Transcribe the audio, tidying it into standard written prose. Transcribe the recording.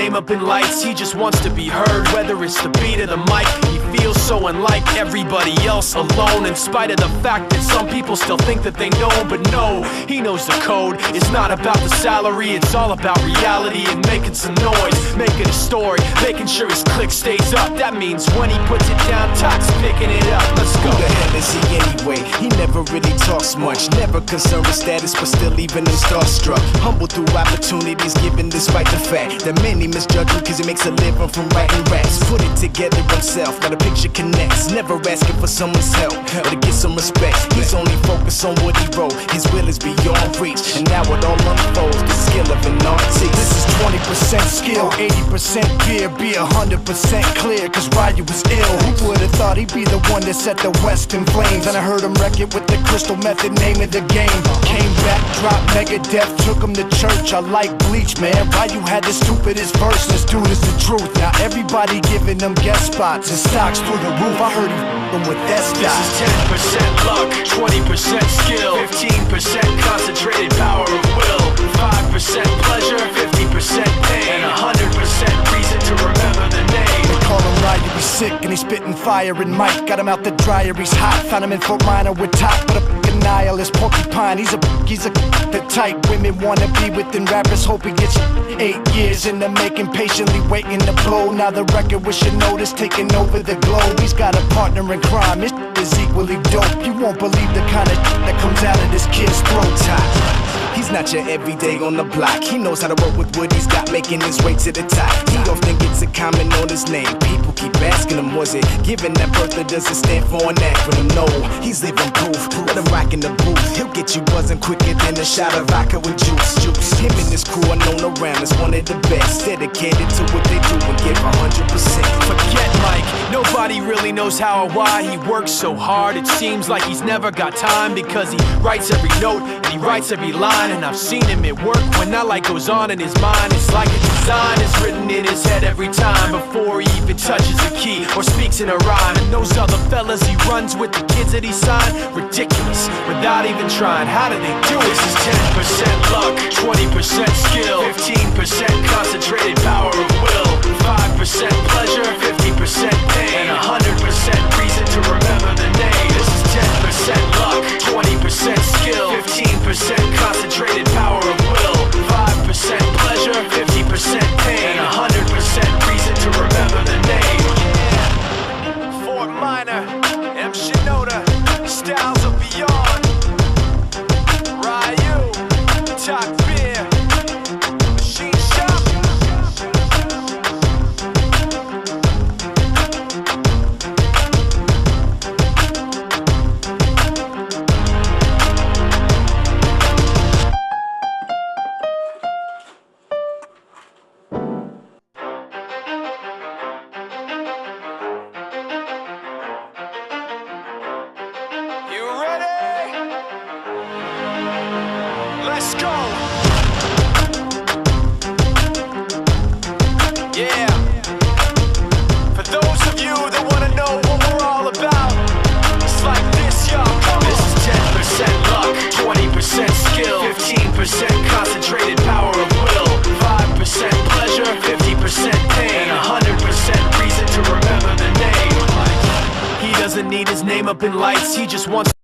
name up in lights. He just wants to be heard, whether it's the beat of the mic. He feels so unlike everybody else, alone, in spite of the fact that some people still think that they know him. But no, he knows the code. It's not about the salary, it's all about reality and making some noise, making a story, making sure his click stays up. That means when he puts it down, Tox picking it up. Let's go. Who the hell is he anyway? He never really talks much, never concerned with status, but still leaving him starstruck. Humble through opportunities given despite the fact that many misjudge him cause he makes a living from writing raps. Put it together himself, now the picture connects. Never asking for someone's help or to get some respect. He's only focused on what he wrote. His will is beyond reach, and now it all unfolds, the skill of an artist. This is 20% skill, 80% fear. Be 100% clear, cause Ryu was ill. Who would've thought he'd be the one that set the West in flames? And I heard him wreck it with the Crystal Method, name of the game. Came back, dropped Megadeth, took him to church. I like Bleach, man. Ryu had the stupidest verse, this dude is the truth. Now everybody giving them guest spots and stocks through the roof. I heard he f***ing with that stock. This is 10% luck, 20% skill, 15% concentrated power of will, 5% pleasure, 50% pain, and 100% reason to remember the name. They call him Ryu, he's sick and he's spitting fire. And Mike got him out the dryer, he's hot. Found him in Fort Minor with Top, but a f***ing nihilist porcupine. He's the type women wanna be with, and rappers hope he gets 8 years in the making, patiently waiting to blow. Now the record with your notice taking over the globe. He's got a partner in crime, his is equally dope. You won't believe the kind of that comes out of this kid's throat. He's not your everyday on the block. He knows how to work with what he's got, making his way to the top. He often gets a comment on his name. People keep asking him, was it given that birth or does it stand for an acronym? No, he's living proof. Let him rock in the booth. He'll get you buzzing quicker than a shot of vodka with juice. Him and his crew are known around as one of the best, dedicated to what they do and give 100%. Forget Mike, nobody really knows how or why he works so hard. It seems like he's never got time, because he writes every note and he writes every line. And I've seen him at work when that light goes on in his mind. It's like a design is written in his head every time, before he even touches a key or speaks in a rhyme. And those other fellas he runs with, the kids that he signed, ridiculous, without even trying. How do they do it? This is 10% luck, 20% skill, 15% concentrated power of will, 5% pleasure, 50% pain, and 100% reason to remember the name. This is 10% luck, 20% skill, 15% concentrated power of will, 5% pleasure, 50% pain, and 100% reason to remember the name. Yeah. Fort Minor, M. Shinoda, Styles of Beyond, Ryu, Talk Beer, Machine Shop. You ready? Let's go! Yeah. For those of you that wanna know what we're all about, it's like this, y'all. Come on. This is 10% luck, 20% skill, 15% concentrated power of will, 5% pleasure, 50% pain, and 100% reason to remember the name. He doesn't need his name up in lights, he just wants